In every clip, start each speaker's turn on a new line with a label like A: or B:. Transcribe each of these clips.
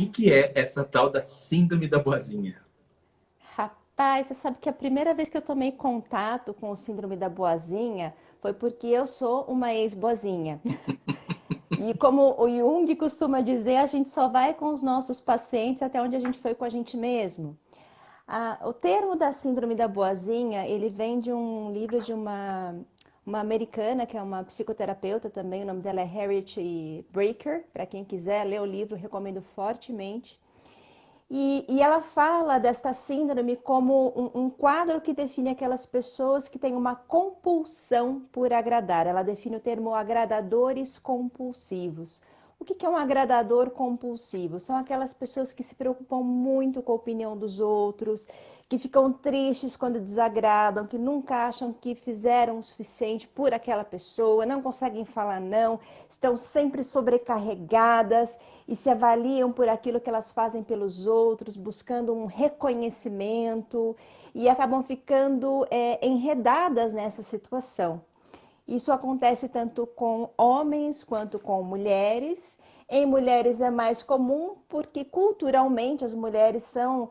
A: que é essa tal da síndrome da boazinha?
B: Rapaz, você sabe que a primeira vez que eu tomei contato com o síndrome da boazinha foi porque eu sou uma ex-boazinha. E como o Jung costuma dizer, a gente só vai com os nossos pacientes até onde a gente foi com a gente mesmo. O termo da síndrome da boazinha, ele vem de um livro de uma americana, que é uma psicoterapeuta também, o nome dela é Harriet Breaker. Para quem quiser ler o livro, recomendo fortemente. E ela fala desta síndrome como um quadro que define aquelas pessoas que têm uma compulsão por agradar. Ela define o termo agradadores compulsivos. O que é um agradador compulsivo? São aquelas pessoas que se preocupam muito com a opinião dos outros, que ficam tristes quando desagradam, que nunca acham que fizeram o suficiente por aquela pessoa, não conseguem falar não, estão sempre sobrecarregadas e se avaliam por aquilo que elas fazem pelos outros, buscando um reconhecimento e acabam ficando enredadas nessa situação. Isso acontece tanto com homens quanto com mulheres. Em mulheres é mais comum porque culturalmente as mulheres são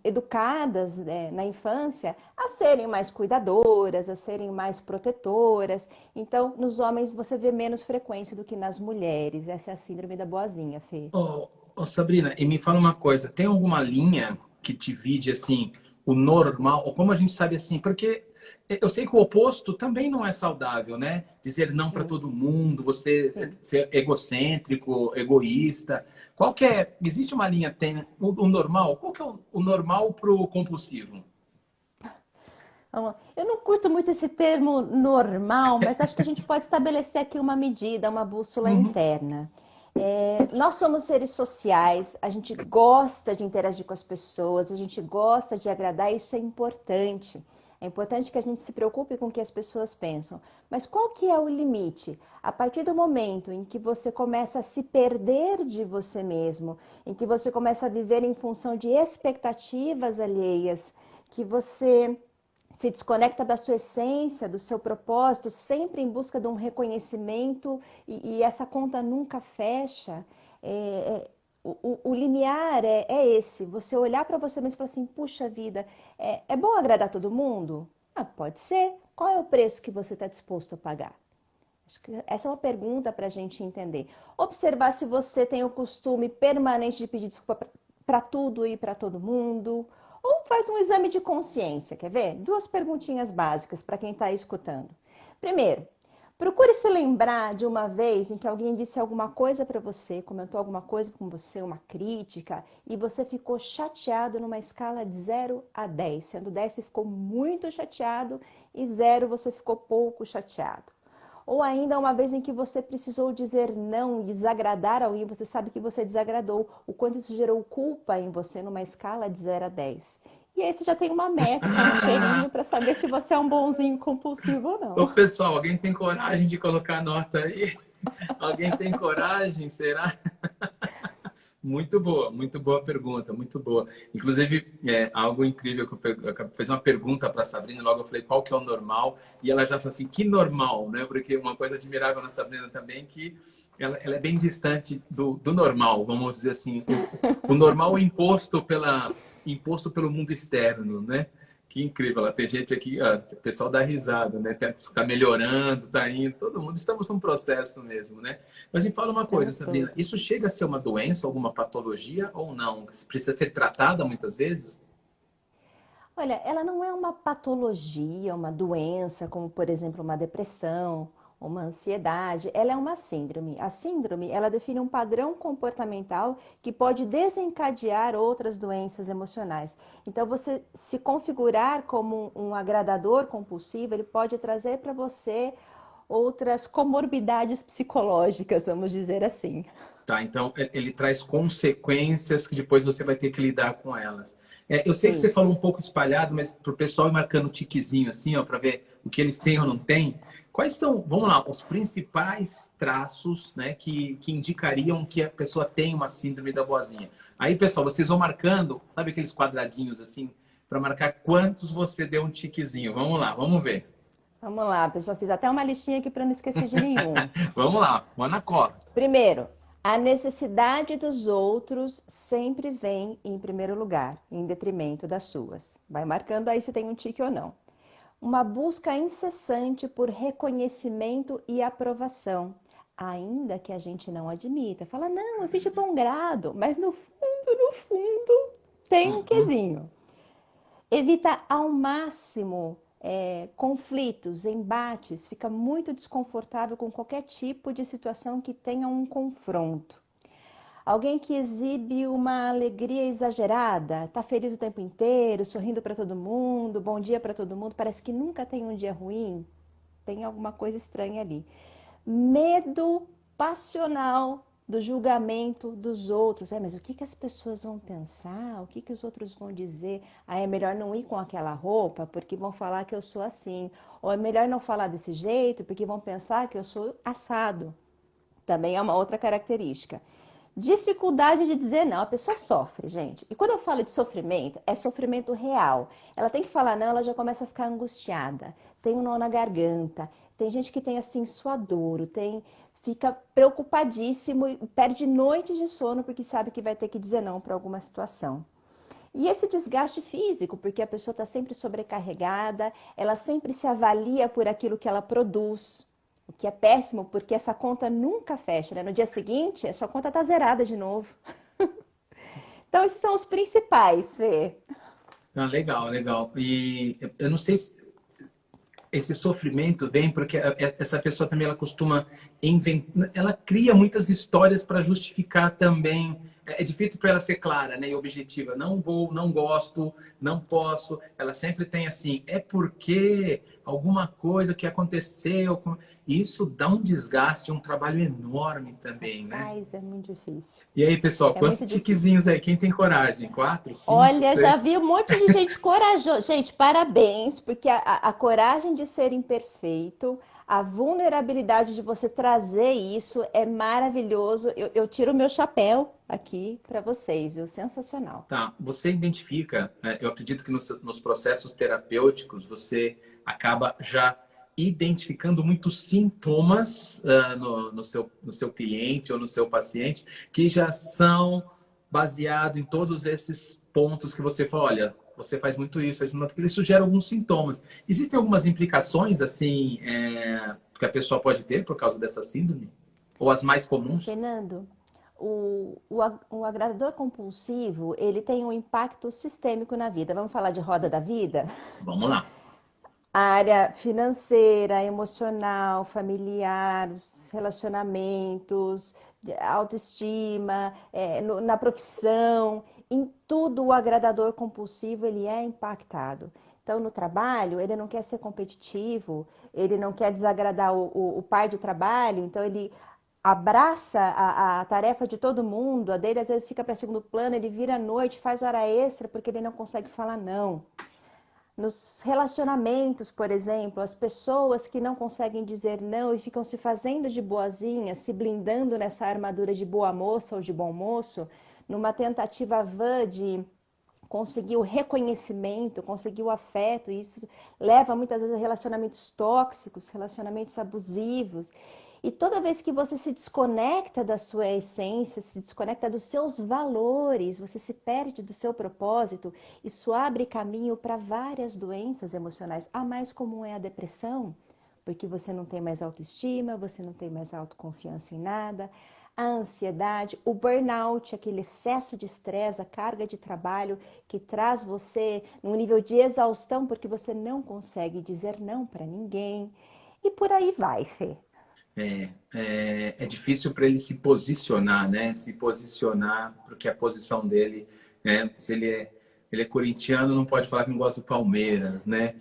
B: educadas na infância a serem mais cuidadoras, a serem mais protetoras. Então, nos homens você vê menos frequência do que nas mulheres. Essa é a síndrome da boazinha, Fê.
A: Sabrina, e me fala uma coisa, tem alguma linha que divide assim o normal, ou como a gente sabe assim, porque eu sei que o oposto também não é saudável, né? Dizer não para
B: Sim,
A: todo mundo, você
B: sim.
A: ser egocêntrico, egoísta. Qual que é? Existe uma linha, tem o normal? Qual que é o normal para o compulsivo?
B: Eu não curto muito esse termo normal, mas acho que a gente pode estabelecer aqui uma medida, uma bússola
A: Uhum.
B: interna. Nós somos seres sociais, a gente gosta de interagir com as pessoas, a gente gosta de agradar, isso é importante. É importante que a gente se preocupe com o que as pessoas pensam. Mas qual que é o limite? A partir do momento em que você começa a se perder de você mesmo, em que você começa a viver em função de expectativas alheias, que você se desconecta da sua essência, do seu propósito, sempre em busca de um reconhecimento e essa conta nunca fecha. O limiar é esse, você olhar para você mesmo e falar assim, puxa vida, é bom agradar todo mundo? Ah, pode ser. Qual é o preço que você está disposto a pagar? Acho que essa é uma pergunta para a gente entender. Observar se você tem o costume permanente de pedir desculpa para tudo e para todo mundo. Ou faz um exame de consciência, quer ver? Duas perguntinhas básicas para quem está escutando. Primeiro, procure se lembrar de uma vez em que alguém disse alguma coisa para você, comentou alguma coisa com você, uma crítica, e você ficou chateado numa escala de 0 a 10. Sendo 10 você ficou muito chateado e 0 você ficou pouco chateado. Ou ainda uma vez em que você precisou dizer não e desagradar alguém, você sabe que você desagradou, o quanto isso gerou culpa em você numa escala de 0 a 10. E aí você já tem uma métrica, um cheirinho para saber se você é um bonzinho compulsivo ou
A: Ô,
B: não.
A: pessoal, alguém tem coragem de colocar a nota aí? Alguém tem coragem? Será? Muito boa pergunta, muito boa. Inclusive, algo incrível que eu fiz uma pergunta para a Sabrina, logo eu falei qual que é o normal, e ela já falou assim, que normal, né? Porque uma coisa admirável na Sabrina também é que ela é bem distante do normal, vamos dizer assim, o normal imposto pelo mundo externo, né? Que incrível, ela tem gente aqui, o pessoal dá risada, né? Está melhorando, está indo, todo mundo, estamos num processo mesmo, né? Mas me fala uma coisa,
B: Estamos
A: Sabrina,
B: todos.
A: isso chega a ser uma doença, alguma patologia ou não? Precisa ser tratada muitas vezes?
B: Olha, ela não é uma patologia, uma doença, como por exemplo uma depressão, uma ansiedade, ela é uma síndrome. A síndrome, ela define um padrão comportamental que pode desencadear outras doenças emocionais. Então, você se configurar como um agradador compulsivo, ele pode trazer para você outras comorbidades psicológicas, vamos dizer assim.
A: Tá, então ele traz consequências que depois você vai ter que lidar com elas. Eu sei que você falou um
B: Isso.
A: pouco espalhado, mas para o pessoal ir marcando tiquezinho assim, ó, para ver o que eles têm ou não têm. Quais são, vamos lá, os principais traços, né, que indicariam que a pessoa tem uma síndrome da boazinha? Aí, pessoal, vocês vão marcando, sabe aqueles quadradinhos assim, para marcar quantos você deu um tiquezinho. Vamos lá, vamos ver.
B: Vamos lá, pessoal, fiz até uma listinha aqui para não esquecer de nenhum.
A: Vamos lá, Ana cola.
B: Primeiro, A necessidade dos outros sempre vem em primeiro lugar, em detrimento das suas. Vai marcando aí se tem um tique ou não. Uma busca incessante por reconhecimento e aprovação, ainda que a gente não admita. Fala, não, eu fiz de bom grado, mas no fundo, tem um
A: Uhum.
B: quesinho. Evita ao máximo conflitos, embates, fica muito desconfortável com qualquer tipo de situação que tenha um confronto. Alguém que exibe uma alegria exagerada, tá feliz o tempo inteiro, sorrindo para todo mundo, bom dia para todo mundo, parece que nunca tem um dia ruim, tem alguma coisa estranha ali. Medo passional do julgamento dos outros. Mas o que que as pessoas vão pensar? O que que os outros vão dizer? Ah, é melhor não ir com aquela roupa porque vão falar que eu sou assim. Ou é melhor não falar desse jeito porque vão pensar que eu sou assado. Também é uma outra característica. Dificuldade de dizer não. A pessoa sofre, gente. E quando eu falo de sofrimento, é sofrimento real. Ela tem que falar não, ela já começa a ficar angustiada. Tem um nó na garganta. Tem gente que tem assim suadouro, fica preocupadíssimo e perde noites de sono porque sabe que vai ter que dizer não para alguma situação. E esse desgaste físico, porque a pessoa está sempre sobrecarregada, ela sempre se avalia por aquilo que ela produz, o que é péssimo, porque essa conta nunca fecha, né? No dia seguinte, a sua conta está zerada de novo. Então, esses são os principais, Fê.
A: Ah, legal, legal. E eu não sei se esse sofrimento vem porque essa pessoa também ela costuma inventar, ela cria muitas histórias para justificar também. É difícil para ela ser clara, né, e objetiva. Não vou, não gosto, não posso. Ela sempre tem assim, é porque alguma coisa que aconteceu. Isso dá um desgaste, um trabalho enorme também, né?
B: Rapaz, é muito difícil.
A: E aí, pessoal,
B: É
A: quantos
B: muito difícil.
A: tiquezinhos aí? Quem tem coragem? Quatro, cinco,
B: Olha,
A: seis?
B: já vi um monte de gente corajosa. Gente, parabéns, porque a coragem de ser imperfeito, a vulnerabilidade de você trazer isso é maravilhoso. Eu tiro o meu chapéu aqui para vocês, viu? Sensacional.
A: Tá, você identifica, eu acredito que nos processos terapêuticos você acaba já identificando muitos sintomas no seu cliente ou no seu paciente que já são baseados em todos esses pontos que você fala, olha, você faz muito isso, faz muito aquilo, isso gera alguns sintomas. Existem algumas implicações, assim, que a pessoa pode ter por causa dessa síndrome? Ou as mais comuns?
B: Fernando, o agradador compulsivo, ele tem um impacto sistêmico na vida. Vamos falar de roda da vida?
A: Vamos lá.
B: A área financeira, emocional, familiar, os relacionamentos, autoestima, na profissão, em tudo o agradador compulsivo ele é impactado. Então, no trabalho, ele não quer ser competitivo, ele não quer desagradar o par de trabalho, então ele abraça a tarefa de todo mundo, a dele às vezes fica para segundo plano, ele vira à noite, faz hora extra porque ele não consegue falar não. Nos relacionamentos, por exemplo, as pessoas que não conseguem dizer não e ficam se fazendo de boazinha, se blindando nessa armadura de boa moça ou de bom moço, numa tentativa vã de conseguir o reconhecimento, conseguir o afeto, e isso leva muitas vezes a relacionamentos tóxicos, relacionamentos abusivos. E toda vez que você se desconecta da sua essência, se desconecta dos seus valores, você se perde do seu propósito, isso abre caminho para várias doenças emocionais. A mais comum é a depressão, porque você não tem mais autoestima, você não tem mais autoconfiança em nada. A ansiedade, o burnout, aquele excesso de estresse, a carga de trabalho que traz você num nível de exaustão porque você não consegue dizer não para ninguém. E por aí vai, Fê.
A: É difícil para ele se posicionar, né? Se posicionar, porque a posição dele, né? Se ele é corintiano, não pode falar que não gosta do Palmeiras, né?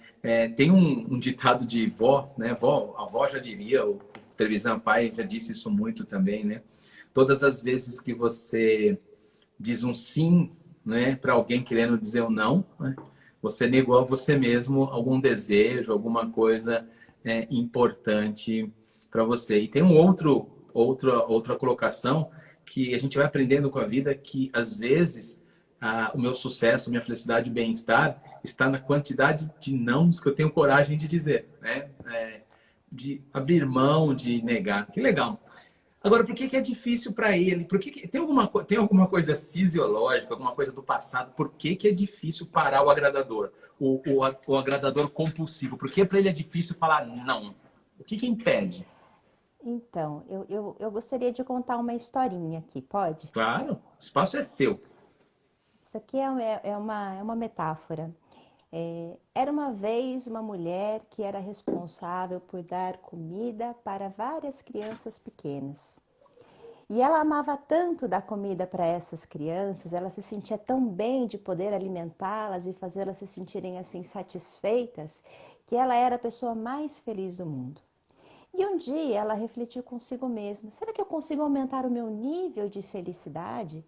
A: Tem um ditado de vó, né? A avó já diria, o Trevisan pai já disse isso muito também, né? Todas as vezes que você diz um sim, né, para alguém querendo dizer um não, né? Você negou a você mesmo algum desejo, alguma coisa importante para você. E tem outra colocação que a gente vai aprendendo com a vida que às vezes o meu sucesso, minha felicidade e bem-estar está na quantidade de nãos que eu tenho coragem de dizer, né? De abrir mão, de negar. Que legal. Agora, por que que é difícil para ele? Tem alguma coisa fisiológica, alguma coisa do passado? Por que que é difícil parar o agradador? O agradador compulsivo? Por que para ele é difícil falar não? O que que impede?
B: Então, eu gostaria de contar uma historinha aqui, pode?
A: Claro, o espaço é seu.
B: Isso aqui é uma metáfora. Era uma vez uma mulher que era responsável por dar comida para várias crianças pequenas. E ela amava tanto dar comida para essas crianças, ela se sentia tão bem de poder alimentá-las e fazê-las se sentirem assim satisfeitas, que ela era a pessoa mais feliz do mundo. E um dia ela refletiu consigo mesma: será que eu consigo aumentar o meu nível de felicidade?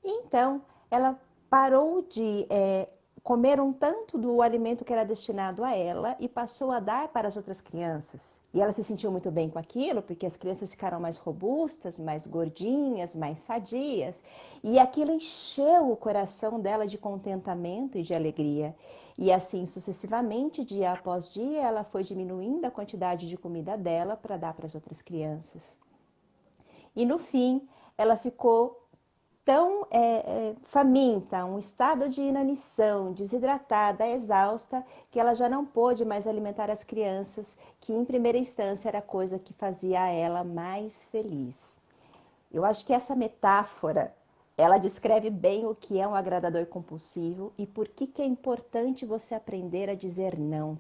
B: E então ela parou de comer um tanto do alimento que era destinado a ela e passou a dar para as outras crianças. E ela se sentiu muito bem com aquilo, porque as crianças ficaram mais robustas, mais gordinhas, mais sadias. E aquilo encheu o coração dela de contentamento e de alegria. E assim sucessivamente, dia após dia, ela foi diminuindo a quantidade de comida dela para dar para as outras crianças. E no fim, ela ficou tão faminta, um estado de inanição, desidratada, exausta, que ela já não pôde mais alimentar as crianças, que em primeira instância era a coisa que fazia ela mais feliz. Eu acho que essa metáfora, ela descreve bem o que é um agradador compulsivo e por que que é importante você aprender a dizer não.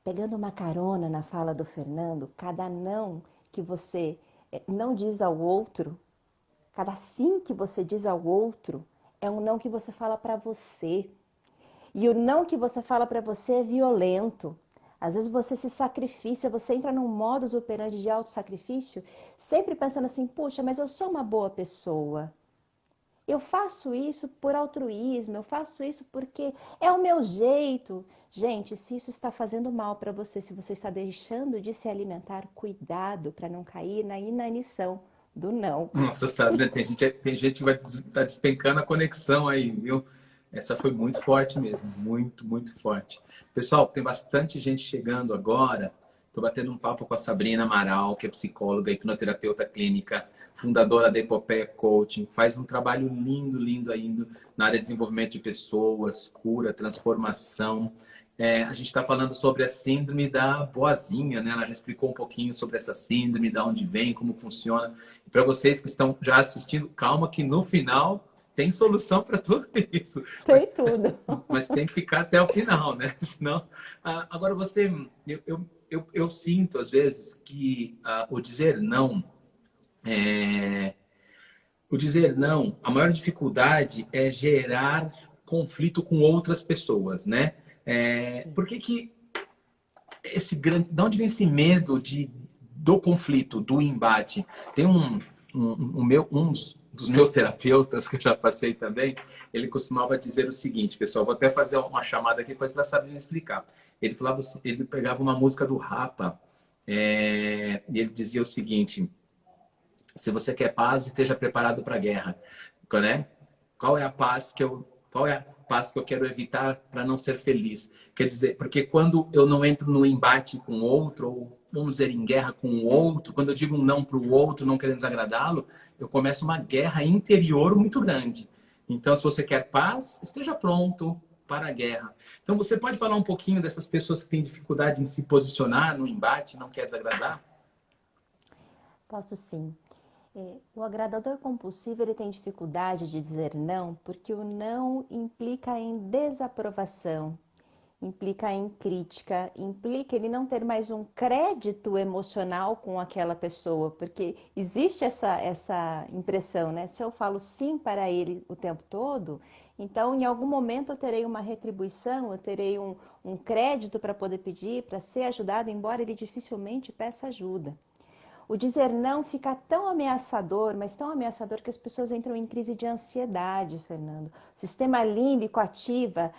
B: Pegando uma carona na fala do Fernando, cada não que você não diz ao outro, cada sim que você diz ao outro é um não que você fala para você. E o não que você fala para você é violento. Às vezes você se sacrifica, você entra num modus operandi de autossacrifício, sempre pensando assim: puxa, mas eu sou uma boa pessoa. Eu faço isso por altruísmo, eu faço isso porque é o meu jeito. Gente, se isso está fazendo mal para você, se você está deixando de se alimentar, cuidado para não cair na inanição do não.
A: Nossa, sabe, né? Tem gente que tá despencando a conexão aí, viu? Essa foi muito forte mesmo, muito, muito forte. Pessoal, tem bastante gente chegando agora. Estou batendo um papo com a Sabrina Amaral, que é psicóloga, hipnoterapeuta clínica, fundadora da Epopeia Coaching, faz um trabalho lindo, lindo ainda na área de desenvolvimento de pessoas, cura, transformação. A gente está falando sobre a síndrome da boazinha, né? Ela já explicou um pouquinho sobre essa síndrome, de onde vem, como funciona. E para vocês que estão já assistindo, calma que no final tem solução para tudo isso.
B: Tem tudo.
A: Mas tem que ficar até o final, né? Senão, agora você, eu sinto às vezes que o dizer não, é, o dizer não, a maior dificuldade é gerar conflito com outras pessoas, né? Por que que esse grande, de onde vem esse medo do conflito, do embate? Tem um dos meus terapeutas, que eu já passei também, ele costumava dizer o seguinte, pessoal, vou até fazer uma chamada aqui para a Sabrina explicar. Ele falava, ele pegava uma música do Rapa, e ele dizia o seguinte: se você quer paz, esteja preparado para a guerra, né? Qual é a paz que eu quero evitar para não ser feliz? Quer dizer, porque quando eu não entro no embate com o outro, ou vamos dizer, em guerra com o outro, quando eu digo um não para o outro, não querendo desagradá-lo, eu começo uma guerra interior muito grande. Então, se você quer paz, esteja pronto para a guerra. Então, você pode falar um pouquinho dessas pessoas que têm dificuldade em se posicionar no embate, não quer desagradar?
B: Posso sim. O agradador compulsivo ele tem dificuldade de dizer não porque o não implica em desaprovação, implica em crítica, implica ele não ter mais um crédito emocional com aquela pessoa, porque existe essa impressão, né? Se eu falo sim para ele o tempo todo, então em algum momento eu terei uma retribuição, eu terei um crédito para poder pedir, para ser ajudado, embora ele dificilmente peça ajuda. O dizer não fica tão ameaçador, mas tão ameaçador que as pessoas entram em crise de ansiedade, Fernando. O sistema límbico ativa,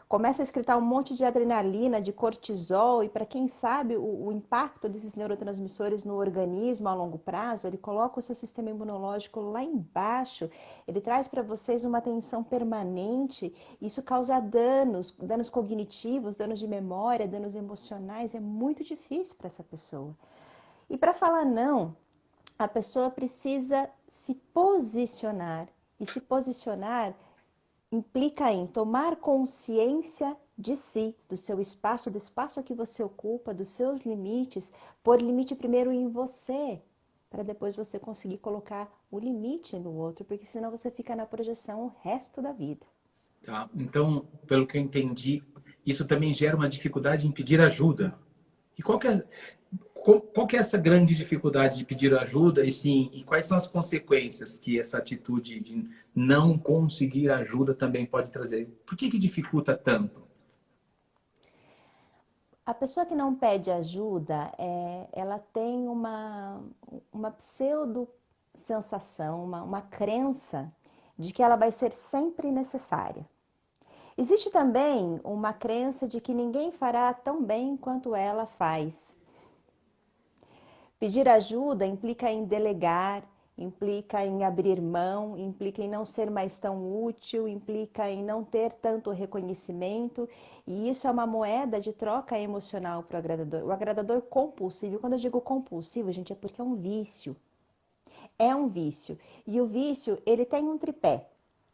B: começa a excretar um monte de adrenalina, de cortisol, e para quem sabe o impacto desses neurotransmissores no organismo a longo prazo, ele coloca o seu sistema imunológico lá embaixo, ele traz para vocês uma tensão permanente, isso causa danos cognitivos, danos de memória, danos emocionais, é muito difícil para essa pessoa. E para falar não, A pessoa precisa se posicionar. E se posicionar implica em tomar consciência de si, do seu espaço, do espaço que você ocupa, dos seus limites, pôr limite primeiro em você, para depois você conseguir colocar o limite no outro, porque senão você fica na projeção o resto da vida.
A: Tá? Então, pelo que eu entendi, isso também gera uma dificuldade em pedir ajuda. E qual que é essa grande dificuldade de pedir ajuda e sim, e quais são as consequências que essa atitude de não conseguir ajuda também pode trazer? Por que dificulta tanto?
B: A pessoa que não pede ajuda, ela tem uma pseudo sensação, uma crença de que ela vai ser sempre necessária. Existe também uma crença de que ninguém fará tão bem quanto ela faz. Pedir ajuda implica em delegar, implica em abrir mão, implica em não ser mais tão útil, implica em não ter tanto reconhecimento, e isso é uma moeda de troca emocional para o agradador. O agradador compulsivo, quando eu digo compulsivo, gente, é porque é um vício. É um vício. E o vício, ele tem um tripé.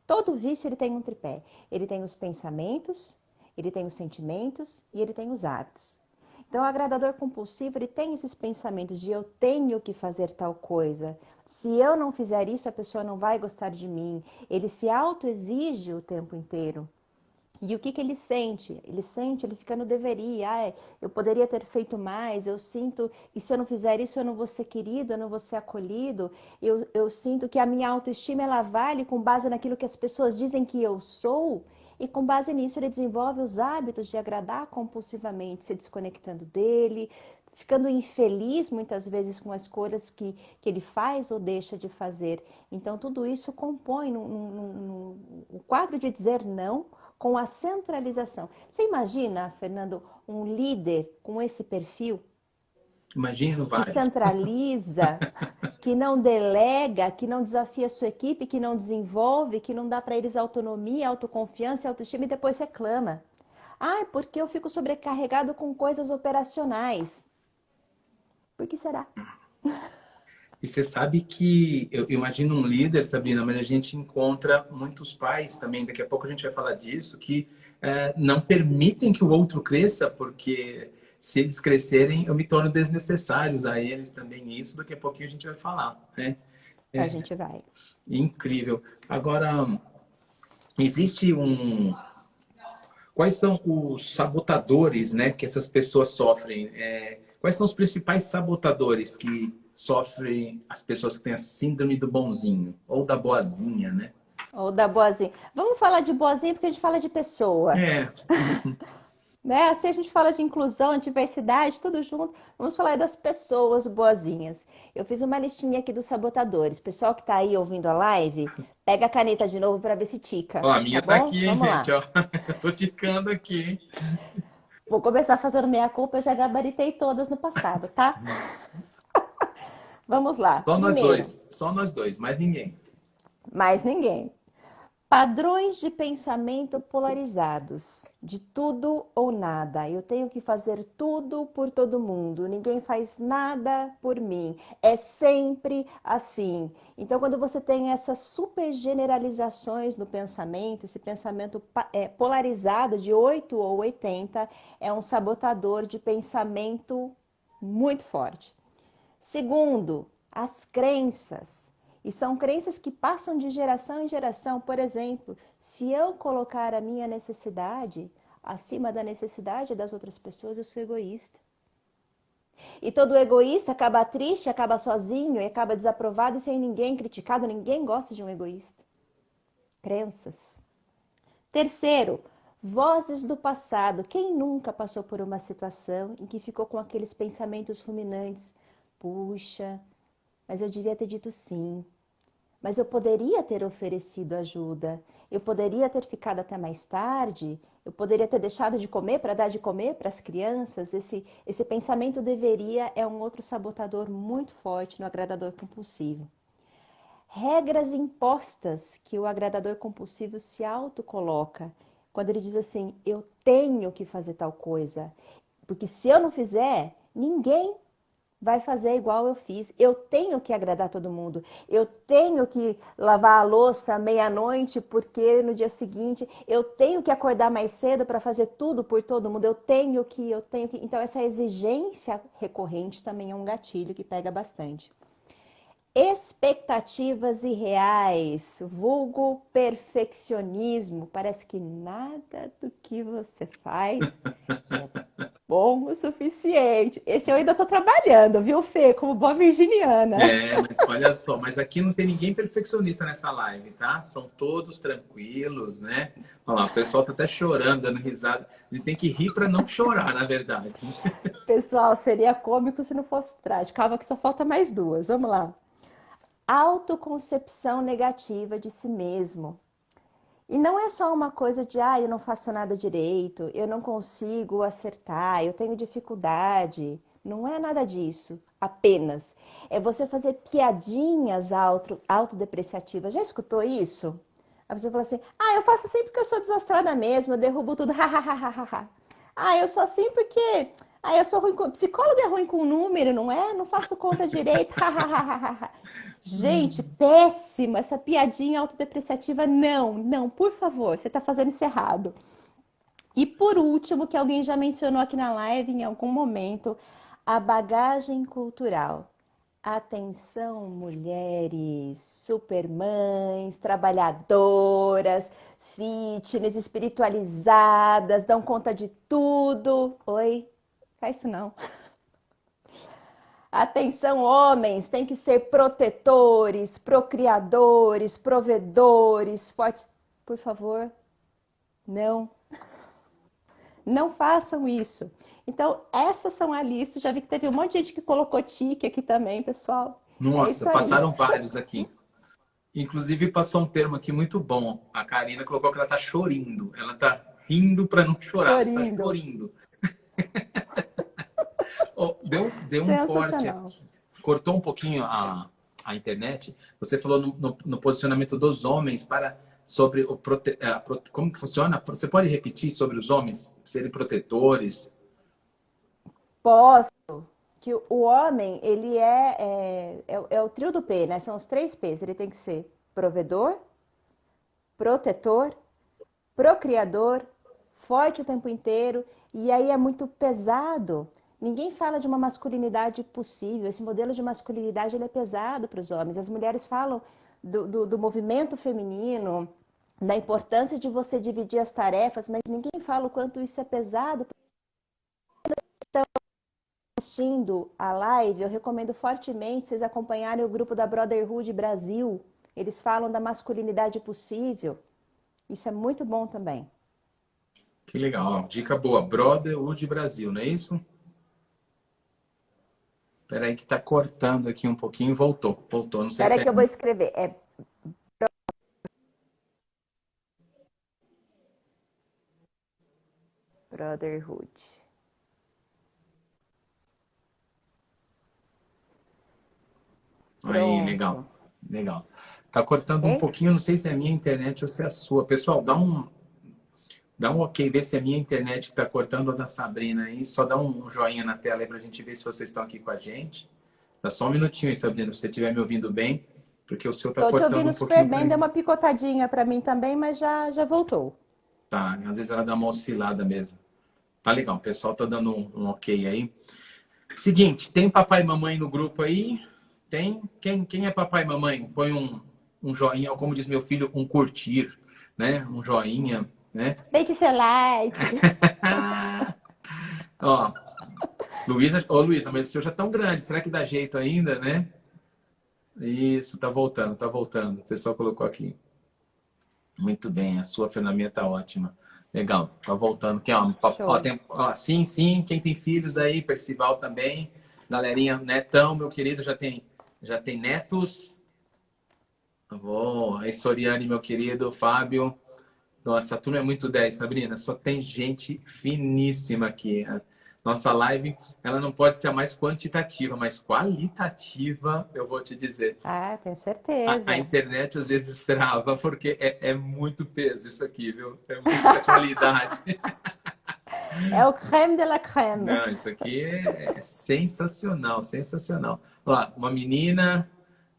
B: Todo vício, ele tem um tripé. Ele tem os pensamentos, ele tem os sentimentos e ele tem os hábitos. Então, o agradador compulsivo, ele tem esses pensamentos de eu tenho que fazer tal coisa. Se eu não fizer isso, a pessoa não vai gostar de mim. Ele se autoexige o tempo inteiro. E o que ele sente? Ele fica no deveria. Eu poderia ter feito mais, eu sinto, e se eu não fizer isso, eu não vou ser querido, eu não vou ser acolhido. Eu sinto que a minha autoestima, ela vale com base naquilo que as pessoas dizem que eu sou. E com base nisso, ele desenvolve os hábitos de agradar compulsivamente, se desconectando dele, ficando infeliz muitas vezes com as escolhas que ele faz ou deixa de fazer. Então, tudo isso compõe no quadro de dizer não, com a centralização. Você imagina, Fernando, um líder com esse perfil?
A: Imagino
B: Que
A: vários.
B: centraliza, que não delega, que não desafia a sua equipe, que não desenvolve, que não dá para eles autonomia, autoconfiança e autoestima e depois reclama. Ah, porque eu fico sobrecarregado com coisas operacionais. Por que será?
A: E você sabe que eu imagino um líder, Sabrina, mas a gente encontra muitos pais também, daqui a pouco a gente vai falar disso, que não permitem que o outro cresça, porque se eles crescerem, eu me torno desnecessários a eles também. Isso daqui a pouquinho a gente vai falar, né?
B: A gente vai.
A: Incrível. Agora, existe um. Quais são os sabotadores, né, que essas pessoas sofrem? Quais são os principais sabotadores que sofrem as pessoas que têm a síndrome do bonzinho ou da boazinha, né?
B: Ou da boazinha. Vamos falar de boazinha porque a gente fala de pessoa.
A: É,
B: Né? Se a gente fala de inclusão, diversidade, tudo junto, vamos falar das pessoas boazinhas. Eu fiz uma listinha aqui dos sabotadores. Pessoal que está aí ouvindo a live, pega a caneta de novo para ver se tica,
A: ó, a
B: tá
A: minha tá
B: bom?
A: aqui, hein,
B: Vamos
A: gente,
B: lá.
A: ó. Eu tô ticando aqui, hein?
B: Vou começar fazendo meia-culpa, eu já gabaritei todas no passado, tá? Vamos lá. Primeiro,
A: Só nós dois, mais ninguém.
B: mais ninguém. Padrões de pensamento polarizados, de tudo ou nada. Eu tenho que fazer tudo por todo mundo, ninguém faz nada por mim. É sempre assim. Então, quando você tem essas super generalizações no pensamento, esse pensamento polarizado de 8 ou 80, é um sabotador de pensamento muito forte. Segundo, as crenças. E são crenças que passam de geração em geração. Por exemplo, se eu colocar a minha necessidade acima da necessidade das outras pessoas, eu sou egoísta. E todo egoísta acaba triste, acaba sozinho e acaba desaprovado e sem ninguém criticado. Ninguém gosta de um egoísta. Crenças. Terceiro, vozes do passado. Quem nunca passou por uma situação em que ficou com aqueles pensamentos ruminantes? Puxa, mas eu devia ter dito sim. Mas eu poderia ter oferecido ajuda. Eu poderia ter ficado até mais tarde. Eu poderia ter deixado de comer para dar de comer para as crianças. Esse pensamento deveria é um outro sabotador muito forte no agradador compulsivo. Regras impostas que o agradador compulsivo se autocoloca. Quando ele diz assim, eu tenho que fazer tal coisa. Porque se eu não fizer, ninguém vai fazer igual eu fiz. Eu tenho que agradar todo mundo. Eu tenho que lavar a louça meia-noite, porque no dia seguinte eu tenho que acordar mais cedo para fazer tudo por todo mundo. Eu tenho que. Então, essa exigência recorrente também é um gatilho que pega bastante. Expectativas irreais, vulgo perfeccionismo. Parece que nada do que você faz é bom o suficiente. Esse eu ainda estou trabalhando, viu, Fê? Como boa virginiana.
A: É, mas olha só, mas aqui não tem ninguém perfeccionista nessa live, tá? São todos tranquilos, né? Olha lá, o pessoal tá até chorando, dando risada. A gente tem que rir para não chorar, na verdade.
B: Pessoal, seria cômico se não fosse trágico. Calma que só falta mais duas. Vamos lá. Autoconcepção negativa de si mesmo. E não é só uma coisa de, eu não faço nada direito, eu não consigo acertar, eu tenho dificuldade. Não é nada disso, apenas. É você fazer piadinhas autodepreciativas. Já escutou isso? A pessoa fala assim, eu faço assim porque eu sou desastrada mesmo, eu derrubo tudo, hahaha. Eu sou assim porque... eu sou ruim com... Psicólogo é ruim com número, não é? Não faço conta direito, hahaha. Gente, péssima essa piadinha autodepreciativa. Não, não, por favor, você está fazendo isso errado. E por último, que alguém já mencionou aqui na live em algum momento, a bagagem cultural. Atenção, mulheres, supermães, trabalhadoras, fitness, espiritualizadas, dão conta de tudo. Oi, faz isso não. Atenção, homens, tem que ser protetores, procriadores, provedores, fortes. Por favor, não. Não façam isso. Então, essas são a lista. Já vi que teve um monte de gente que colocou tique aqui também, pessoal. É
A: Nossa,
B: isso aí.
A: passaram vários aqui. Inclusive, passou um termo aqui muito bom. A Karina colocou que ela tá chorindo. Ela tá rindo para não chorar. Ela está
B: Chorindo.
A: chorindo. Oh, deu um corte
B: Sensacional.
A: aqui. Cortou um pouquinho a internet. Você falou no posicionamento dos homens sobre como que funciona? Você pode repetir sobre os homens serem protetores?
B: Posso. Que o homem, ele é o trio do P, né? São os 3 P's. Ele tem que ser provedor, protetor, procriador, forte o tempo inteiro. E aí é muito pesado. Ninguém fala de uma masculinidade possível. Esse modelo de masculinidade ele é pesado para os homens. As mulheres falam do movimento feminino, da importância de você dividir as tarefas, mas ninguém fala o quanto isso é pesado. Assistindo a live, eu recomendo fortemente vocês acompanharem o grupo da Brotherhood Brasil. Eles falam da masculinidade possível. Isso é muito bom também.
A: Que legal. Ó, dica boa. Brotherhood Brasil, não é isso? Espera aí que tá cortando aqui um pouquinho. Voltou. Não sei
B: Espera
A: se
B: aí
A: é...
B: que eu vou escrever. É Brotherhood.
A: Aí,
B: Pronto.
A: legal. Tá cortando um
B: Ok?
A: pouquinho, não sei se é a minha internet ou se é a sua. Pessoal, dá um ok, vê se é a minha internet que tá cortando ou da Sabrina aí. Só dá um joinha na tela aí pra gente ver se vocês estão aqui com a gente. Dá só um minutinho aí, Sabrina, se você estiver me ouvindo bem, porque o seu tá
B: Tô te
A: cortando
B: ouvindo
A: um
B: super
A: pouquinho pra
B: bem, deu
A: mim.
B: uma picotadinha para mim também, mas já voltou.
A: Tá, às vezes ela dá uma oscilada mesmo. Tá legal, o pessoal tá dando um ok aí. Seguinte, tem papai e mamãe no grupo aí? Tem? Quem é papai e mamãe? Põe um joinha, ou como diz meu filho, um curtir, né? Um joinha, né?
B: Deixe seu like.
A: Ó, Luísa, mas o seu já é tão grande, será que dá jeito ainda, né? Isso, tá voltando, tá voltando. O pessoal colocou aqui. Muito bem, a sua ferramenta tá ótima. Legal, tá voltando. Aqui,
B: Show.
A: sim, quem tem filhos aí, Percival também. Galerinha, Netão, meu querido, já tem netos. Aí, Soriane, meu querido, Fábio. Nossa, a turma é muito 10, Sabrina. Só tem gente finíssima aqui. A nossa live, ela não pode ser a mais quantitativa, mas qualitativa, eu vou te dizer.
B: Tenho
A: A
B: certeza.
A: internet às vezes trava, porque é muito peso isso aqui, viu? É muita qualidade.
B: É o creme de la creme.
A: Não, isso aqui é sensacional, sensacional. Olha lá, uma menina,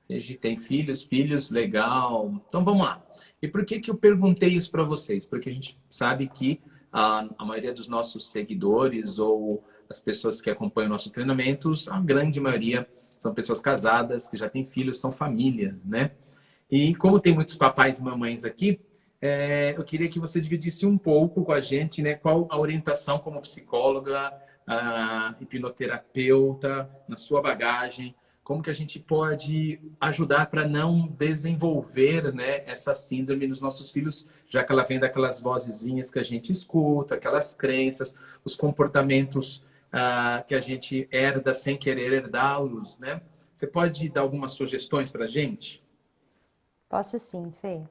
A: a gente tem filhos, legal. Então vamos lá. E por que que eu perguntei isso para vocês? Porque a gente sabe que a maioria dos nossos seguidores ou as pessoas que acompanham nossos treinamentos, a grande maioria são pessoas casadas, que já têm filhos, são famílias, né? E como tem muitos papais e mamães aqui, eu queria que você dividisse um pouco com a gente, né, qual a orientação como psicóloga, hipnoterapeuta, na sua bagagem, como que a gente pode ajudar para não desenvolver, né, essa síndrome nos nossos filhos, já que ela vem daquelas vozezinhas que a gente escuta, aquelas crenças, os comportamentos que a gente herda sem querer herdá-los, né? Você pode dar algumas sugestões para a gente?
B: Posso sim, Fê.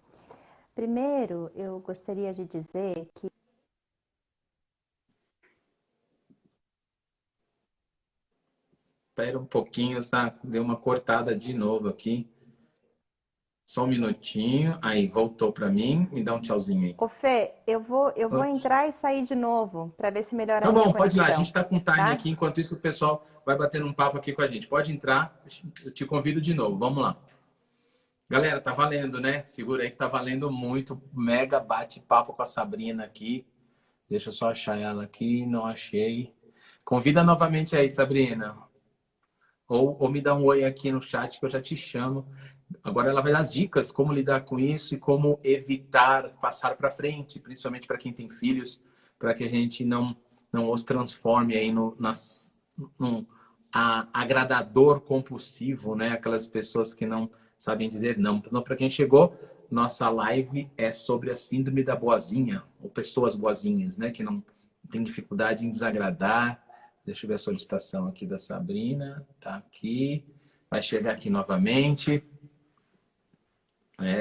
B: Primeiro, eu gostaria de dizer que
A: Espera um pouquinho, tá? Deu uma cortada de novo aqui. Só um minutinho. Aí, voltou para mim. Me dá um tchauzinho aí.
B: Ô, Fê, eu vou entrar e sair de novo para ver se melhora a
A: Tá
B: minha
A: bom, pode ir lá. A gente
B: conexão,
A: está com time
B: tá?
A: aqui. Enquanto isso, o pessoal vai batendo um papo aqui com a gente. Pode entrar. Eu te convido de novo. Vamos lá. Galera, tá valendo, né? Segura aí que tá valendo muito. Mega bate-papo com a Sabrina aqui. Deixa eu só achar ela aqui. Não achei. Convida novamente aí, Sabrina. Ou me dá um oi aqui no chat que eu já te chamo. Agora ela vai dar as dicas como lidar com isso e como evitar passar para frente, principalmente para quem tem filhos, para que a gente não os transforme aí num agradador compulsivo, né? Aquelas pessoas que não sabem dizer não. Então, para quem chegou, nossa live é sobre a síndrome da boazinha, ou pessoas boazinhas, né? Que não tem dificuldade em desagradar. Deixa eu ver a solicitação aqui da Sabrina. Tá aqui. Vai chegar aqui novamente.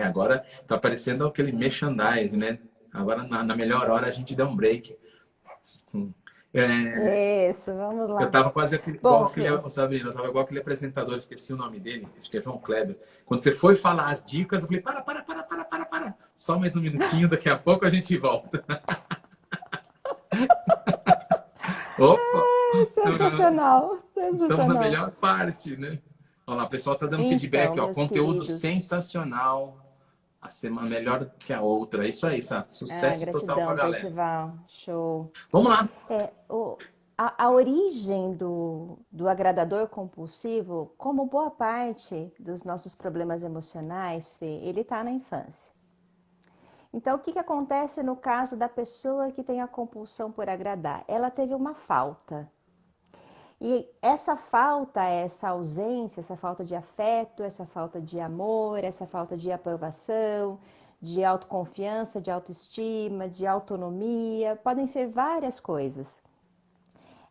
A: Agora tá aparecendo aquele merchandising, né? Agora, na melhor hora, a gente deu um break. É,
B: Isso, vamos
A: eu
B: lá.
A: tava quase igual
B: Bom,
A: aquele,
B: Fê,
A: Sabrina, eu tava igual aquele apresentador, esqueci o nome dele, acho que é João Kleber. Quando você foi falar as dicas, eu falei, para. Só mais um minutinho, daqui a pouco a gente volta. Opa!
B: sensacional,
A: Estamos na
B: sensacional.
A: melhor parte, né? Olha lá, o pessoal tá dando
B: Então,
A: feedback, ó.
B: meus
A: Conteúdo
B: queridos,
A: sensacional. A semana melhor que a outra. É isso aí, Sá. Sucesso total pra
B: gratidão,
A: galera.
B: Percival, show.
A: Vamos lá.
B: A origem do agradador compulsivo, como boa parte dos nossos problemas emocionais, Fê, ele está na infância. Então, o que acontece no caso da pessoa que tem a compulsão por agradar? Ela teve uma falta. E essa falta, essa ausência, essa falta de afeto, essa falta de amor, essa falta de aprovação, de autoconfiança, de autoestima, de autonomia, podem ser várias coisas.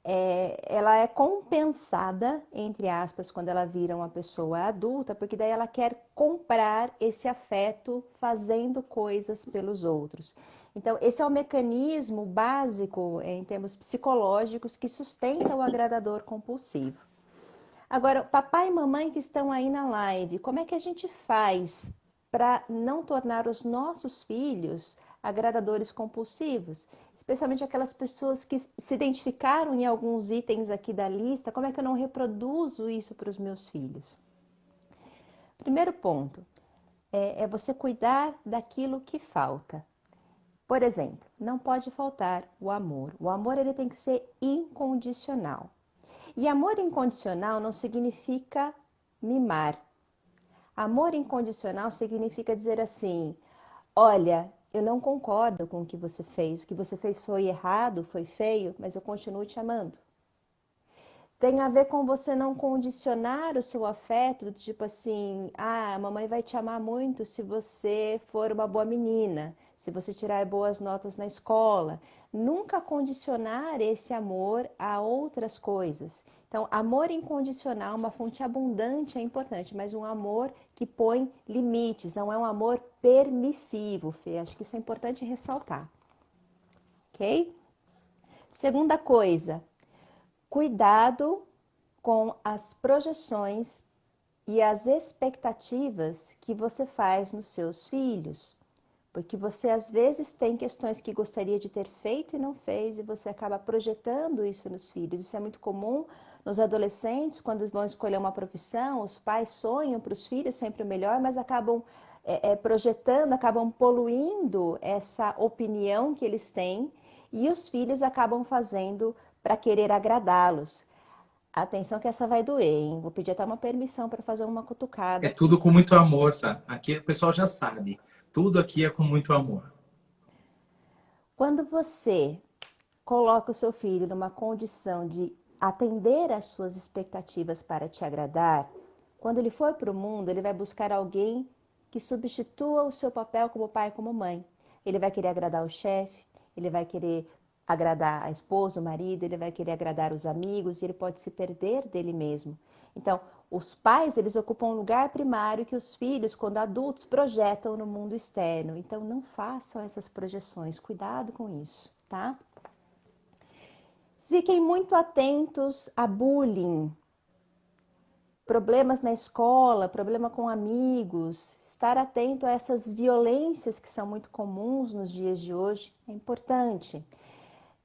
B: Ela é compensada, entre aspas, quando ela vira uma pessoa adulta, porque daí ela quer comprar esse afeto fazendo coisas pelos outros. Então, esse é o mecanismo básico em termos psicológicos que sustenta o agradador compulsivo. Agora, papai e mamãe que estão aí na live, como é que a gente faz para não tornar os nossos filhos agradadores compulsivos? Especialmente aquelas pessoas que se identificaram em alguns itens aqui da lista, como é que eu não reproduzo isso para os meus filhos? Primeiro ponto é você cuidar daquilo que falta. Por exemplo, não pode faltar o amor. O amor ele tem que ser incondicional. E amor incondicional não significa mimar. Amor incondicional significa dizer assim: olha, eu não concordo com o que você fez foi errado, foi feio, mas eu continuo te amando. Tem a ver com você não condicionar o seu afeto, do tipo assim, a mamãe vai te amar muito se você for uma boa menina, se você tirar boas notas na escola. Nunca condicionar esse amor a outras coisas. Então, amor incondicional, uma fonte abundante é importante, mas um amor que põe limites, não é um amor permissivo, Fê. Acho que isso é importante ressaltar. Ok? Segunda coisa, cuidado com as projeções e as expectativas que você faz nos seus filhos. Porque você, às vezes, tem questões que gostaria de ter feito e não fez, e você acaba projetando isso nos filhos. Isso é muito comum nos adolescentes, quando vão escolher uma profissão, os pais sonham para os filhos sempre o melhor, mas acabam projetando, acabam poluindo essa opinião que eles têm, e os filhos acabam fazendo para querer agradá-los. Atenção que essa vai doer, hein? Vou pedir até uma permissão para fazer uma cutucada
A: É
B: aqui.
A: tudo com muito amor, sabe? Aqui o pessoal já sabe. Tudo aqui é com muito amor.
B: Quando você coloca o seu filho numa condição de atender às suas expectativas para te agradar, quando ele for para o mundo, ele vai buscar alguém que substitua o seu papel como pai e como mãe. Ele vai querer agradar o chefe, ele vai querer agradar a esposa, o marido, ele vai querer agradar os amigos e ele pode se perder dele mesmo. Então, os pais, eles ocupam um lugar primário que os filhos, quando adultos, projetam no mundo externo. Então, não façam essas projeções. Cuidado com isso, tá? Fiquem muito atentos a bullying, problemas na escola, problema com amigos. Estar atento a essas violências que são muito comuns nos dias de hoje é importante.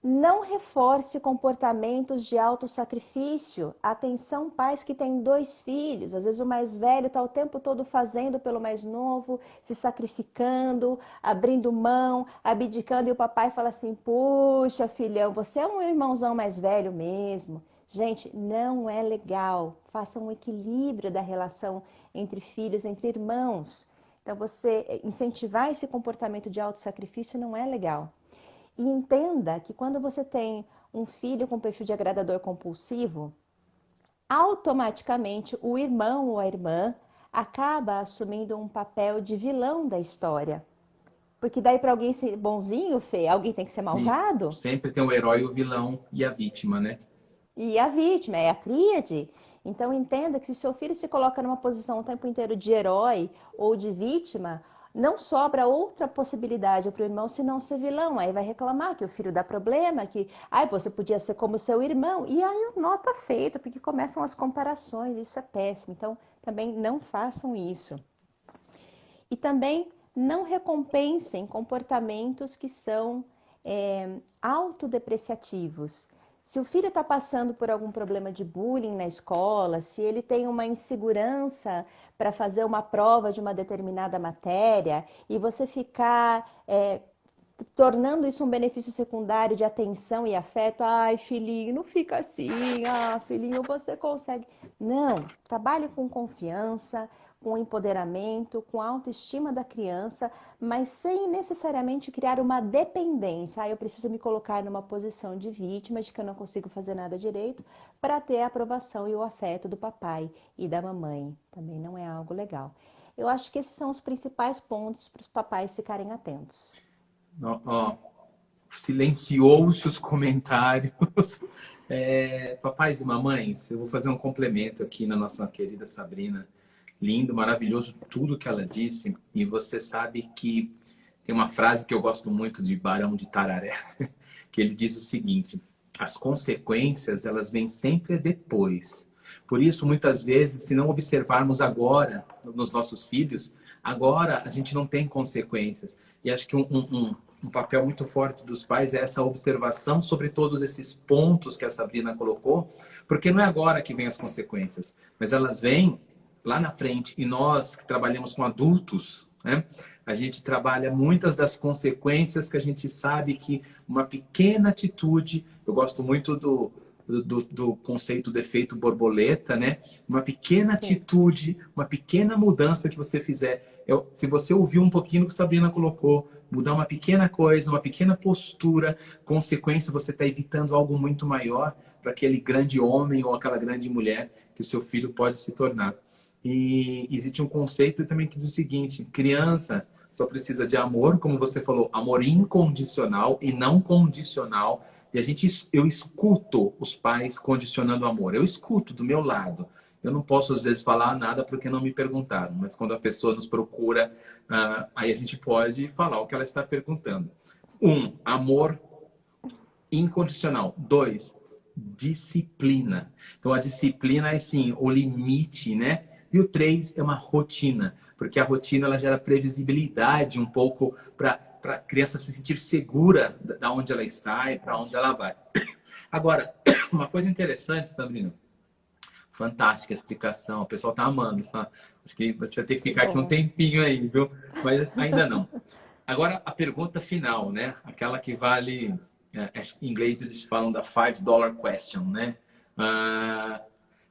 B: Não reforce comportamentos de autossacrifício. Atenção, pais que têm 2 filhos. Às vezes o mais velho está o tempo todo fazendo pelo mais novo, se sacrificando, abrindo mão, abdicando. E o papai fala assim, puxa, filhão, você é um irmãozão mais velho mesmo. Gente, não é legal. Faça um equilíbrio da relação entre filhos, entre irmãos. Então, você incentivar esse comportamento de autossacrifício não é legal. E entenda que quando você tem um filho com perfil de agradador compulsivo, automaticamente o irmão ou a irmã acaba assumindo um papel de vilão da história. Porque daí para alguém ser bonzinho, Fê, alguém tem que ser
A: Sim.
B: malvado.
A: Sempre tem o herói, o vilão e a vítima, né?
B: E a vítima é a tríade. Então entenda que se seu filho se coloca numa posição o tempo inteiro de herói ou de vítima, não sobra outra possibilidade para o irmão senão ser vilão. Aí vai reclamar que o filho dá problema, que você podia ser como seu irmão. E aí nota feita, porque começam as comparações, isso é péssimo. Então também não façam isso. E também não recompensem comportamentos que são autodepreciativos. Se o filho está passando por algum problema de bullying na escola, se ele tem uma insegurança para fazer uma prova de uma determinada matéria e você ficar tornando isso um benefício secundário de atenção e afeto, ai filhinho, não fica assim, filhinho, você consegue. Não, trabalhe com confiança, com empoderamento, com autoestima da criança, mas sem necessariamente criar uma dependência. Eu preciso me colocar numa posição de vítima, de que eu não consigo fazer nada direito, para ter a aprovação e o afeto do papai e da mamãe. Também não é algo legal. Eu acho que esses são os principais pontos para os papais ficarem atentos.
A: Silenciou-se os comentários. Papais e mamães, eu vou fazer um complemento aqui na nossa querida Sabrina. Lindo, maravilhoso tudo que ela disse. E você sabe que tem uma frase que eu gosto muito de Barão de Tararé, que ele diz o seguinte: as consequências, elas vêm sempre depois. Por isso, muitas vezes, se não observarmos agora nos nossos filhos, agora a gente não tem consequências. E acho que um papel muito forte dos pais é essa observação sobre todos esses pontos que a Sabrina colocou, porque não é agora que vem as consequências, mas elas vêm lá na frente. E nós que trabalhamos com adultos, né, a gente trabalha muitas das consequências que a gente sabe que uma pequena atitude, eu gosto muito do conceito do efeito borboleta, né? Uma pequena atitude, uma pequena mudança que você fizer. Se você ouvir um pouquinho do que a Sabrina colocou, mudar uma pequena coisa, uma pequena postura, consequência, você está evitando algo muito maior para aquele grande homem ou aquela grande mulher que o seu filho pode se tornar. E existe um conceito também que diz o seguinte: criança só precisa de amor, como você falou, amor incondicional e não condicional. E eu escuto os pais condicionando amor. Eu escuto do meu lado. Eu não posso, às vezes, falar nada porque não me perguntaram. Mas quando a pessoa nos procura, aí a gente pode falar o que ela está perguntando. 1, amor incondicional. 2, disciplina. Então, a disciplina é, sim, o limite, né? E o 3 é uma rotina, porque a rotina ela gera previsibilidade um pouco para a criança se sentir segura da onde ela está e para onde ela vai. Agora, uma coisa interessante, Sabrina, fantástica a explicação, o pessoal está amando, tá? Acho que você vai ter que
B: Que
A: ficar aqui um
B: bom.
A: tempinho aí, viu? Mas ainda não. Agora, a pergunta final, né? Aquela que vale... em inglês eles falam da $5 question, né? Ah,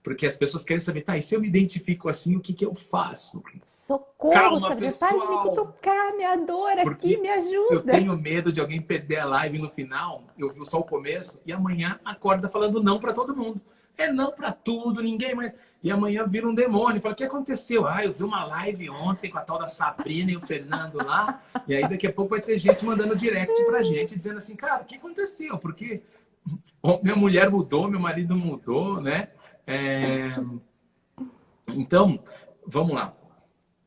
A: porque as pessoas querem saber, tá, e se eu me identifico assim, o que que eu faço?
B: Socorro,
A: Calma,
B: Sabrina, para de me
A: pessoal!
B: cutucar, minha dor aqui,
A: Porque
B: me
A: eu
B: ajuda.
A: tenho medo de alguém perder a live no final, eu vi só o começo, e amanhã acorda falando não para todo mundo. É não para tudo, ninguém mais. E amanhã vira um demônio. Fala, o que aconteceu? Ah, eu vi uma live ontem com a tal da Sabrina e o Fernando lá. E aí daqui a pouco vai ter gente mandando direct pra gente, dizendo assim, cara, o que aconteceu? Porque minha mulher mudou, meu marido mudou, né? É... Então, vamos lá.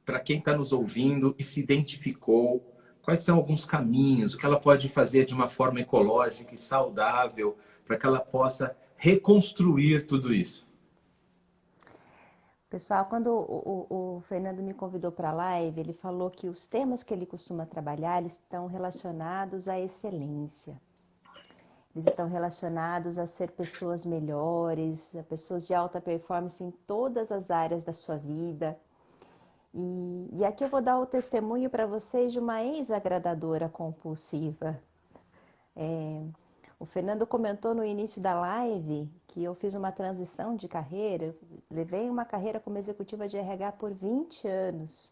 A: Para quem está nos ouvindo e se identificou, quais são alguns caminhos, o que ela pode fazer de uma forma ecológica e saudável para que ela possa reconstruir tudo isso?
B: Pessoal, quando o Fernando me convidou para a live, ele falou que os temas que ele costuma trabalhar eles estão relacionados à excelência. Eles estão relacionados a ser pessoas melhores, a pessoas de alta performance em todas as áreas da sua vida. E aqui eu vou dar o testemunho para vocês de uma ex-agradadora compulsiva. O Fernando comentou no início da live que eu fiz uma transição de carreira, eu levei uma carreira como executiva de RH por 20 anos.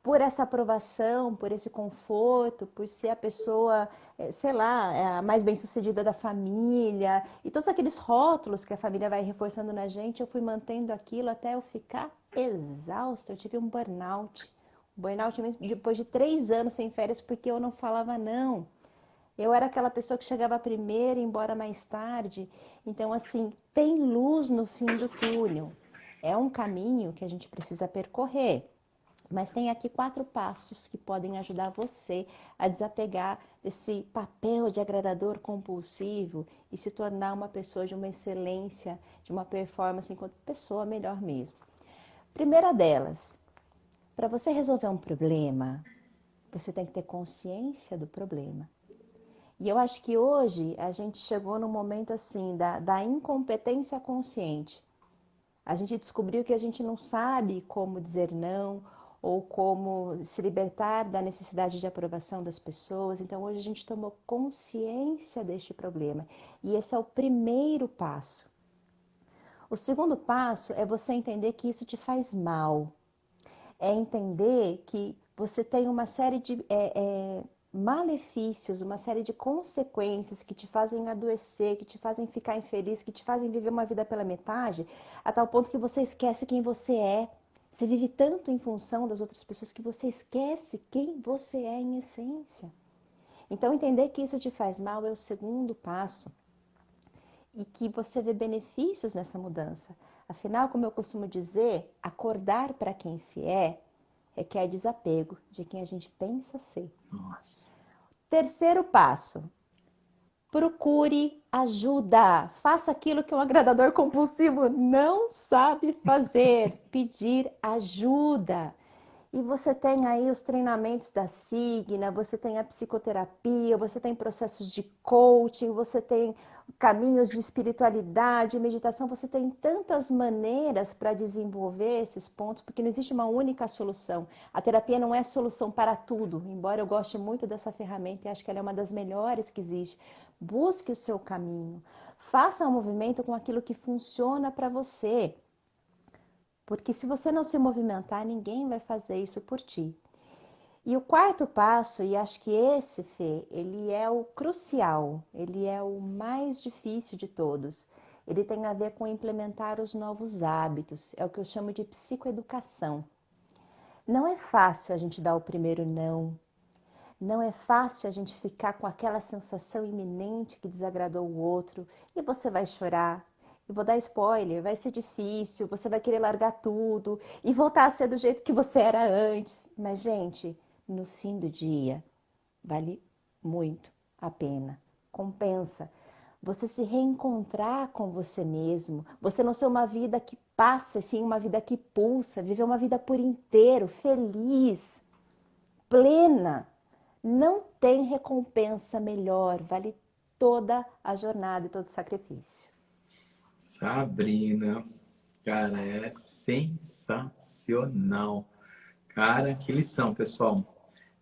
B: Por essa aprovação, por esse conforto, por ser a pessoa, sei lá, a mais bem-sucedida da família, e todos aqueles rótulos que a família vai reforçando na gente, eu fui mantendo aquilo até eu ficar exausta. Eu tive um burnout. Um burnout mesmo depois de 3 anos sem férias, porque eu não falava não. Eu era aquela pessoa que chegava primeiro, e ia embora mais tarde. Então, assim, tem luz no fim do túnel. É um caminho que a gente precisa percorrer. Mas tem aqui 4 passos que podem ajudar você a desapegar desse papel de agradador compulsivo e se tornar uma pessoa de uma excelência, de uma performance enquanto pessoa melhor mesmo. Primeira delas, para você resolver um problema, você tem que ter consciência do problema. E eu acho que hoje a gente chegou num momento assim da incompetência consciente. A gente descobriu que a gente não sabe como dizer não ou como se libertar da necessidade de aprovação das pessoas. Então hoje a gente tomou consciência deste problema. E esse é o primeiro passo. O segundo passo é você entender que isso te faz mal. É entender que você tem uma série de malefícios, uma série de consequências que te fazem adoecer, que te fazem ficar infeliz, que te fazem viver uma vida pela metade, a tal ponto que você esquece quem você é. Você vive tanto em função das outras pessoas que você esquece quem você é em essência. Então, entender que isso te faz mal é o segundo passo e que você vê benefícios nessa mudança. Afinal, como eu costumo dizer, acordar para quem se é requer desapego de quem a gente pensa ser.
A: Nossa.
B: Terceiro passo, procure ajuda. Faça aquilo que um agradador compulsivo não sabe fazer, pedir ajuda. E você tem aí os treinamentos da Signa, você tem a psicoterapia, você tem processos de coaching, você tem caminhos de espiritualidade, meditação, você tem tantas maneiras para desenvolver esses pontos, porque não existe uma única solução. A terapia não é solução para tudo, embora eu goste muito dessa ferramenta e acho que ela é uma das melhores que existe. Busque o seu caminho, faça um movimento com aquilo que funciona para você. Porque se você não se movimentar, ninguém vai fazer isso por ti. E o quarto passo, e acho que esse, Fê, ele é o crucial, ele é o mais difícil de todos. Ele tem a ver com implementar os novos hábitos, é o que eu chamo de psicoeducação. Não é fácil a gente dar o primeiro não. Não é fácil a gente ficar com aquela sensação iminente que desagradou o outro e você vai chorar. Eu vou dar spoiler, vai ser difícil, você vai querer largar tudo e voltar a ser do jeito que você era antes. Mas, gente, no fim do dia, vale muito a pena. Compensa. Você se reencontrar com você mesmo, você não ser uma vida que passe assim uma vida que pulsa, viver uma vida por inteiro, feliz, plena. Não tem recompensa melhor, vale toda a jornada e todo o sacrifício.
A: Sabrina, cara, é sensacional. Cara, que lição, pessoal.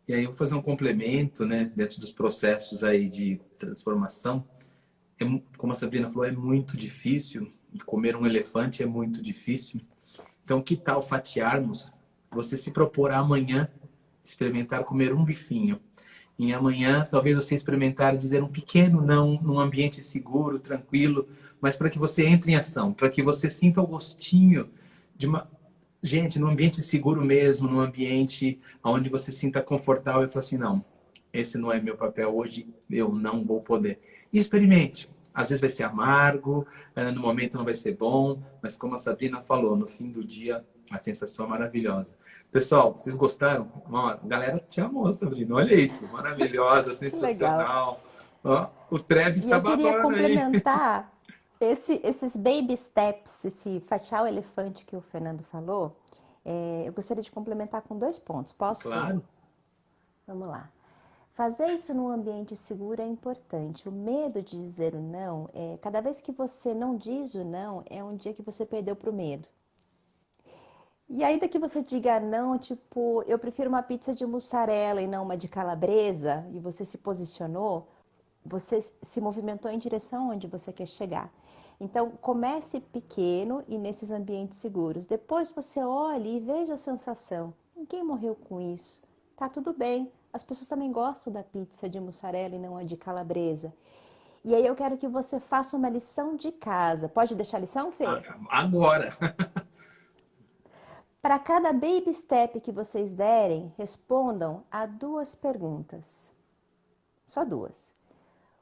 A: E aí eu vou fazer um complemento, né, dentro dos processos aí de transformação. Como a Sabrina falou, é muito difícil. E comer um elefante é muito difícil. Então, que tal fatiarmos? Você se propor amanhã experimentar comer um bifinho. E amanhã, talvez você experimentar dizer um pequeno não num ambiente seguro, tranquilo, mas para que você entre em ação, para que você sinta o gostinho de uma... Gente, num ambiente seguro mesmo, num ambiente onde você sinta confortável e fala assim, não, esse não é meu papel hoje, eu não vou poder. E experimente. Às vezes vai ser amargo, no momento não vai ser bom, mas como a Sabrina falou, no fim do dia a sensação é maravilhosa. Pessoal, vocês gostaram? Ó, a galera te amou, Sabrina. Olha isso, maravilhosa,
B: Que legal.
A: sensacional. Ó, o Treves
B: E
A: está
B: eu queria
A: babando aí.
B: complementar esses baby steps, esse fatiar o elefante que o Fernando falou. Eu gostaria de complementar com 2 pontos. Posso?
A: Claro.
B: Vamos lá. Fazer isso num ambiente seguro é importante. O medo de dizer o não, cada vez que você não diz o não, é um dia que você perdeu para o medo. E ainda que você diga não, tipo, eu prefiro uma pizza de mussarela e não uma de calabresa, e você se posicionou, você se movimentou em direção onde você quer chegar. Então, comece pequeno e nesses ambientes seguros. Depois você olhe e veja a sensação. Ninguém morreu com isso. Tá tudo bem. As pessoas também gostam da pizza de mussarela e não a de calabresa. E aí eu quero que você faça uma lição de casa. Pode deixar a lição, Fê?
A: Agora.
B: Para cada baby step que vocês derem, respondam a 2 perguntas. Só 2.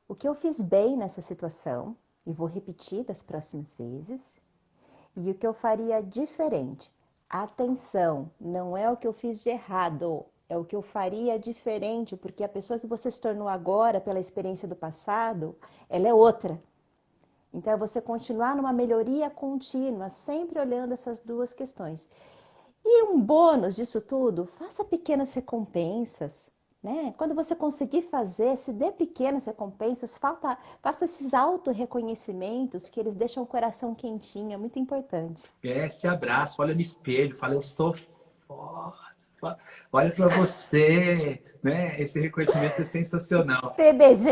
B: O que eu fiz bem nessa situação? E vou repetir das próximas vezes. E o que eu faria diferente? Atenção, não é o que eu fiz de errado, é o que eu faria diferente, porque a pessoa que você se tornou agora, pela experiência do passado, ela é outra. Então, é você continuar numa melhoria contínua, sempre olhando essas 2 questões. E um bônus disso tudo, faça pequenas recompensas, né? Quando você conseguir fazer, se dê pequenas recompensas, faça esses auto-reconhecimentos que eles deixam o coração quentinho, é muito importante.
A: Esse abraço, olha no espelho, fala, eu sou foda. Olha para você, né? Esse reconhecimento é sensacional.
B: TBG!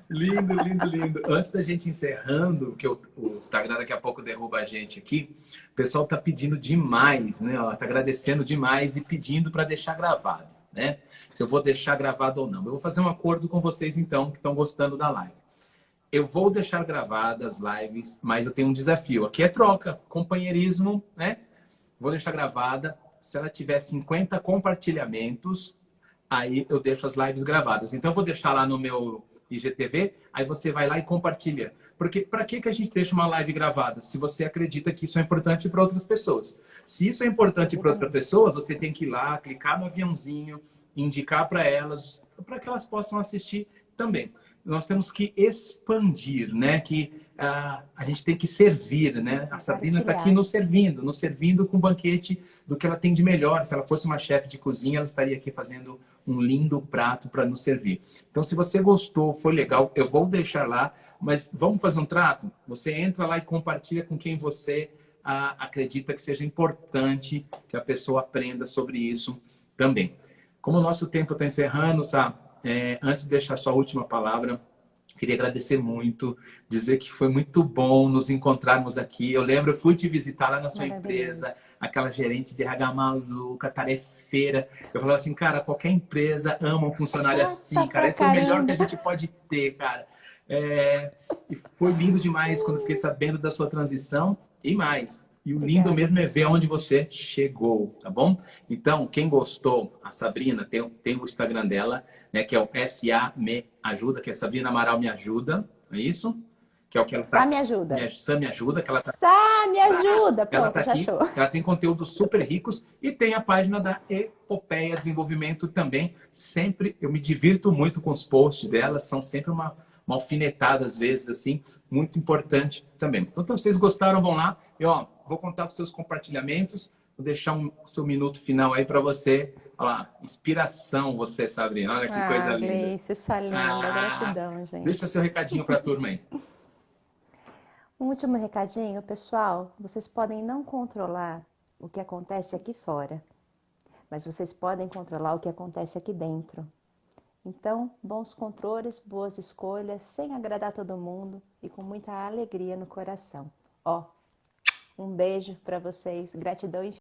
A: Lindo, lindo, lindo. Antes da gente encerrando, que o Instagram daqui a pouco derruba a gente aqui, o pessoal tá pedindo demais, né? Ó, tá agradecendo demais e pedindo para deixar gravado, né? Se eu vou deixar gravado ou não. Eu vou fazer um acordo com vocês, então, que estão gostando da live. Eu vou deixar gravadas as lives, mas eu tenho um desafio. Aqui é troca, companheirismo, né? Vou deixar gravada. Se ela tiver 50 compartilhamentos, aí eu deixo as lives gravadas. Então, eu vou deixar lá no meu IGTV, aí você vai lá e compartilha. Porque para que a gente deixa uma live gravada? Se você acredita que isso é importante para outras pessoas. Se isso é importante para outras pessoas, você tem que ir lá, clicar no aviãozinho, indicar para elas, para que elas possam assistir também. Nós temos que expandir, né? Que a gente tem que servir, né? A Sabrina está aqui nos servindo com um banquete do que ela tem de melhor. Se ela fosse uma chefe de cozinha, ela estaria aqui fazendo um lindo prato para nos servir. Então, se você gostou, foi legal, eu vou deixar lá, mas vamos fazer um trato? Você entra lá e compartilha com quem você acredita que seja importante que a pessoa aprenda sobre isso também. Como o nosso tempo está encerrando, sabe? Antes de deixar a sua última palavra, queria agradecer muito, dizer que foi muito bom nos encontrarmos aqui. Eu lembro, eu fui te visitar lá na sua empresa, aquela gerente de RH maluca, tarefeira. Eu falava assim, cara, qualquer empresa ama um funcionário assim, cara. Esse é o melhor que a gente pode ter, cara. E foi lindo demais quando fiquei sabendo da sua transição e mais. E o lindo mesmo é ver onde você chegou, tá bom? Então, quem gostou, a Sabrina tem o Instagram dela, né? Que é o SA Me Ajuda, que é Sabrina Amaral Me Ajuda, é isso? Que é o que ela tá...
B: Sá Me Ajuda.
A: Sá Me Ajuda, que ela tá...
B: Sá Me Ajuda! Pronto,
A: ela tá aqui,
B: já achou.
A: ela tem conteúdos super ricos e tem a página da Epopeia Desenvolvimento também. Sempre, eu me divirto muito com os posts dela, são sempre uma alfinetada às vezes, assim, muito importante também. Então, se vocês gostaram, vão lá. E, ó, vou contar os seus compartilhamentos. Vou deixar o seu minuto final aí para você. Olha lá, inspiração você, Sabrina. Olha que coisa
B: Ah,
A: linda.
B: Gleice, sua linda,
A: Ah,
B: gratidão,
A: deixa
B: gente.
A: seu recadinho para a turma aí.
B: Um último recadinho, pessoal, vocês podem não controlar o que acontece aqui fora, mas vocês podem controlar o que acontece aqui dentro. Então, bons controles, boas escolhas, sem agradar todo mundo e com muita alegria no coração. Ó, um beijo para vocês, gratidão infinita.